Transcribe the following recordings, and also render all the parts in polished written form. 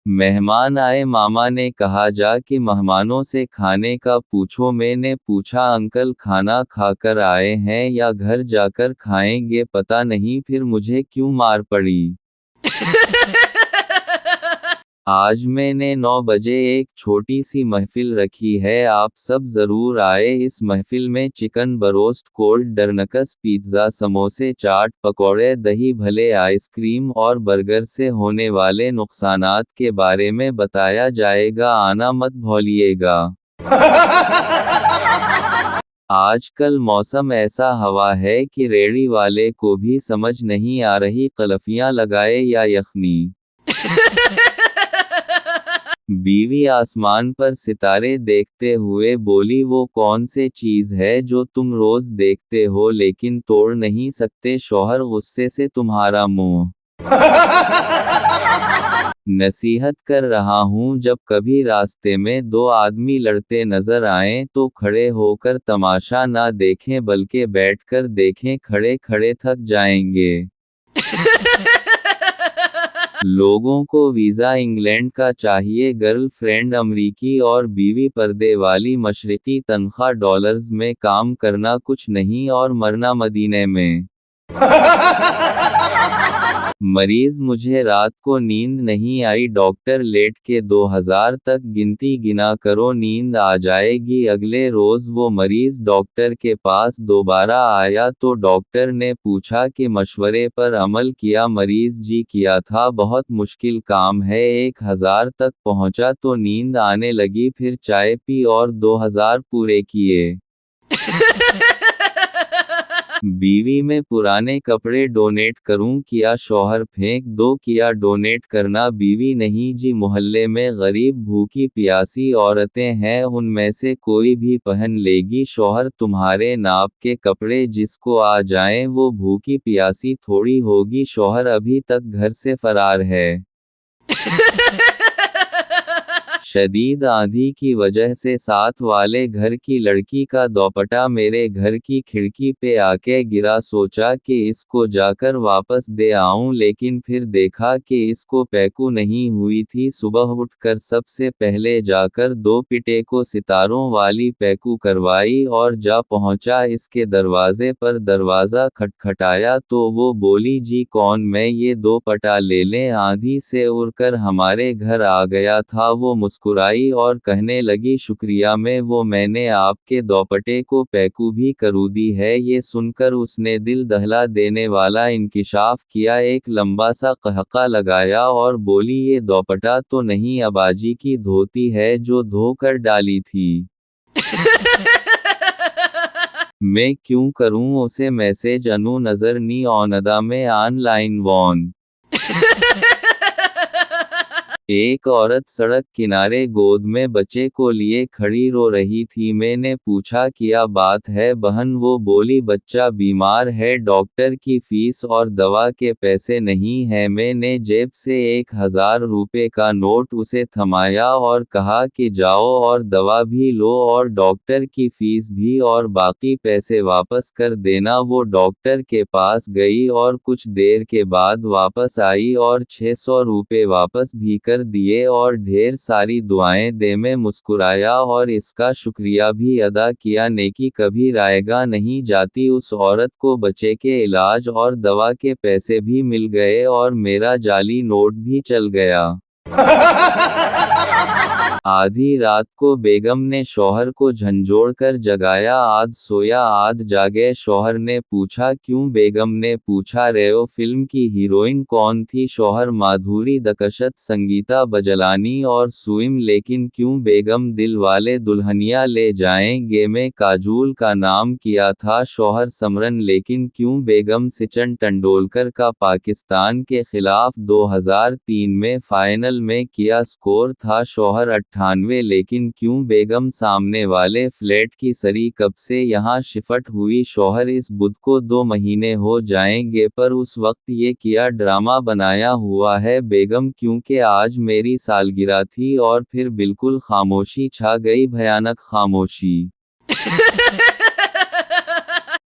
मेहमान आए, मामा ने कहा जा के मेहमानों से खाने का पूछो। मैंने पूछा अंकल खाना खाकर आए हैं या घर जाकर खाएंगे, पता नहीं फिर मुझे क्यों मार पड़ी। आज मैंने 9 बजे एक छोटी सी महफिल रखी है, आप सब जरूर आए। इस महफिल में चिकन बरोस्ट, कोल्ड डरनकस, पिज्ज़ा, समोसे, चाट, पकौड़े, दही भल्ले, आइसक्रीम और बर्गर से होने वाले नुकसानात के बारे में बताया जाएगा, आना मत भूलिएगा। आजकल मौसम ऐसा हवा है कि रेड़ी वाले को भी समझ नहीं आ रही कलफियां लगाए या यखनी। बीवी आसमान पर सितारे देखते हुए बोली, वो कौन से चीज है जो तुम रोज देखते हो लेकिन तोड़ नहीं सकते। शौहर गुस्से से, तुम्हारा मुंह। नसीहत कर रहा हूँ, जब कभी रास्ते में दो आदमी लड़ते नजर आएं तो खड़े होकर तमाशा ना देखें बल्कि बैठकर देखें, खड़े खड़े थक जाएंगे। लोगों को वीज़ा इंग्लैंड का चाहिए, गर्लफ्रेंड अमरीकी और बीवी पर्दे वाली मशरिकी, तनख्वाह डॉलर्स में काम करना कुछ नहीं और मरना मदीने में। मरीज, मुझे रात को नींद नहीं आई, डॉक्टर लेट के 2000 तक गिनती गिना करो, नींद आ जाएगी। अगले रोज वो मरीज डॉक्टर के पास दोबारा आया तो डॉक्टर ने पूछा कि मशवरे पर अमल किया। मरीज, जी किया था, बहुत मुश्किल काम है। 1000 तक पहुंचा तो नींद आने लगी, फिर चाय पी और 2000 पूरे किए। बीवी में पुराने कपड़े डोनेट करूं किया, शौहर फेंक दो किया डोनेट करना। बीवी, नहीं जी, मोहल्ले में गरीब भूखी प्यासी औरतें हैं, उनमें से कोई भी पहन लेगी। शौहर, तुम्हारे नाप के कपड़े जिसको आ जाएं वो भूखी प्यासी थोड़ी होगी। शौहर, अभी तक घर से फरार है। शदीद आंधी की वजह से साथ वाले घर की लड़की का दोपट्टा मेरे घर की खिड़की पे आके गिरा, सोचा कि इसको जाकर वापस दे आऊं, लेकिन फिर देखा कि इसको पैकू नहीं हुई थी। सुबह उठकर सबसे पहले जाकर दो पिटे को सितारों वाली पैकू करवाई और जा पहुंचा इसके दरवाजे पर। दरवाजा खटखटाया तो वो बोली, जी कौन? मैं ये दो पटा ले लें, आंधी से उड़कर हमारे घर आ गया था। वो मुस्कुराई और कहने लगी, शुक्रिया, में वो मैंने आपके दोपट्टे को पैकू भी करू दी है। ये सुनकर उसने दिल दहला देने वाला इंकिशाफ किया, एक लंबा सा कहका लगाया और बोली, ये दोपट्टा तो नहीं, अबाजी की धोती है जो धो कर डाली थी। मैं क्यों करूं उसे मैसेज, अनु नजर नी औनदा में ऑनलाइन वॉन। एक औरत सड़क किनारे गोद में बच्चे को लिए खड़ी रो रही थी। मैंने पूछा, क्या बात है बहन? वो बोली, बच्चा बीमार है, डॉक्टर की फीस और दवा के पैसे नहीं है। मैंने जेब से 1000 रुपए का नोट उसे थमाया और कहा कि जाओ और दवा भी लो और डॉक्टर की फीस भी और बाकी पैसे वापस कर देना। वो डॉक्टर के पास गई और कुछ देर के बाद वापस आई और 600 रुपए वापस भी कर दिए और ढेर सारी दुआएं दे। मैं मुस्कुराया और इसका शुक्रिया भी अदा किया। नेकी कभी रायगा नहीं जाती। उस औरत को बच्चे के इलाज और दवा के पैसे भी मिल गए और मेरा जाली नोट भी चल गया। आधी रात को बेगम ने शौहर को झंझोड़ कर जगाया, आध सोया आध जागे। शौहर ने पूछा, क्यों? बेगम ने पूछा, रेओ फिल्म की हीरोइन कौन थी? शौहर, माधुरी दीक्षित, संगीता बजलानी और सुइम। लेकिन क्यों? बेगम, दिल वाले दुल्हनिया ले जाएंगे में काजोल का नाम किया था। शौहर, समरन। लेकिन क्यों? बेगम, सचिन तेंदुलकर का पाकिस्तान के खिलाफ 2003 में फाइनल में किया स्कोर था। शौहर, 98। लेकिन क्यों? बेगम, सामने वाले फ्लैट की सरी कब से यहाँ शिफ्ट हुई? शौहर, इस बुध को 2 महीने हो जाएंगे, पर उस वक्त ये किया ड्रामा बनाया हुआ है। बेगम, क्योंकि आज मेरी सालगिरह थी। और फिर बिल्कुल खामोशी छा गई, भयानक खामोशी।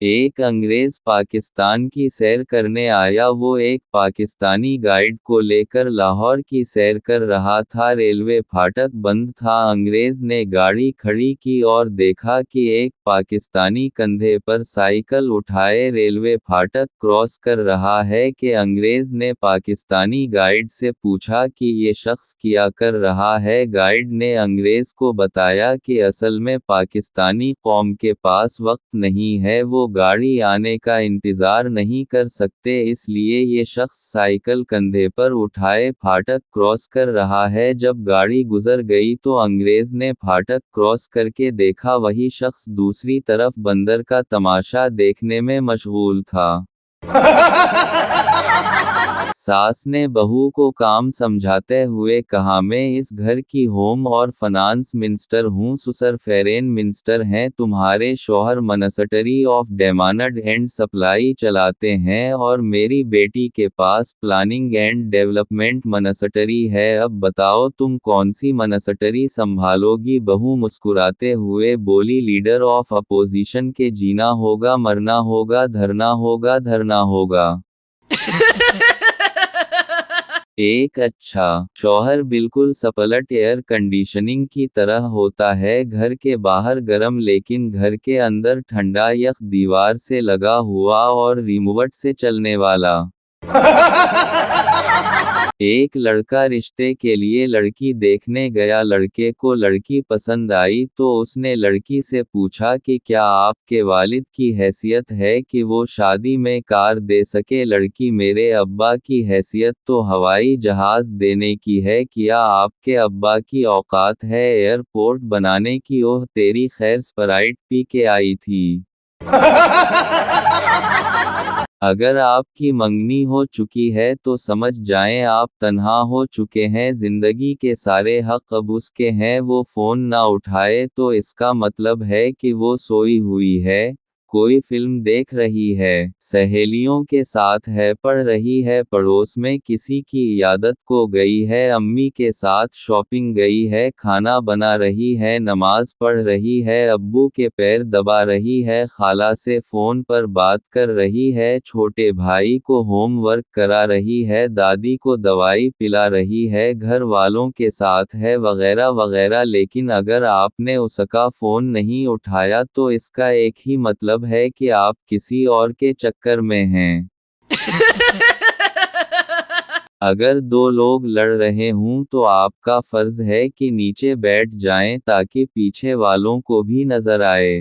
एक अंग्रेज पाकिस्तान की सैर करने आया। वो एक पाकिस्तानी गाइड को लेकर लाहौर की सैर कर रहा था। रेलवे फाटक बंद था। अंग्रेज ने गाड़ी खड़ी की और देखा कि एक पाकिस्तानी कंधे पर साइकिल उठाए रेलवे फाटक क्रॉस कर रहा है। कि अंग्रेज ने पाकिस्तानी गाइड से पूछा कि ये शख्स क्या कर रहा है। गाइड ने अंग्रेज को बताया कि असल में पाकिस्तानी कौम के पास वक्त नहीं है, वो गाड़ी आने का इंतजार नहीं कर सकते, इसलिए ये शख्स साइकिल कंधे पर उठाए फाटक क्रॉस कर रहा है। जब गाड़ी गुजर गई तो अंग्रेज ने फाटक क्रॉस करके देखा, वही शख्स दूसरी तरफ बंदर का तमाशा देखने में मशगूल था। सास ने बहू को काम समझाते हुए कहा, मैं इस घर की होम और फाइनेंस मिनिस्टर हूँ। ससुर फॉरेन मिनिस्टर हैं। तुम्हारे शौहर ministry of demand and supply चलाते हैं और मेरी बेटी के पास प्लानिंग एंड डेवलपमेंट मिनिस्ट्री है। अब बताओ तुम कौन सी मिनिस्ट्री संभालोगी। बहू मुस्कुराते हुए बोली, लीडर ऑफ अपोजिशन के जीना होगा, मरना होगा, धरना होगा, धरना होगा। एक अच्छा शौहर बिल्कुल सपलट एयर कंडीशनिंग की तरह होता है। घर के बाहर गर्म लेकिन घर के अंदर ठंडा, यख दीवार से लगा हुआ और रिमोट से चलने वाला। एक लड़का रिश्ते के लिए लड़की देखने गया। लड़के को लड़की पसंद आई तो उसने लड़की से पूछा कि क्या आपके वालिद की हैसियत है कि वो शादी में कार दे सके। लड़की, मेरे अब्बा की हैसियत तो हवाई जहाज देने की है। क्या आपके अब्बा की औकात है एयरपोर्ट बनाने की। ओह तेरी खैर, स्प्राइट पी के आई थी। अगर आपकी मंगनी हो चुकी है तो समझ जाएं आप तन्हा हो चुके हैं। जिंदगी के सारे हक अब उसके हैं। वो फोन ना उठाए तो इसका मतलब है कि वो सोई हुई है, कोई फिल्म देख रही है, सहेलियों के साथ है, पढ़ रही है, पड़ोस में किसी की इयादत को गई है, अम्मी के साथ शॉपिंग गई है, खाना बना रही है, नमाज पढ़ रही है, अब्बू के पैर दबा रही है, खाला से फोन पर बात कर रही है, छोटे भाई को होमवर्क करा रही है, दादी को दवाई पिला रही है, घर वालों के साथ है, वगैरह वगैरह। लेकिन अगर आपने उसका फोन नहीं उठाया तो इसका एक ही मतलब है कि आप किसी और के चक्कर में हैं। अगर दो लोग लड़ रहे हों तो आपका फर्ज है कि नीचे बैठ जाएं ताकि पीछे वालों को भी नजर आए।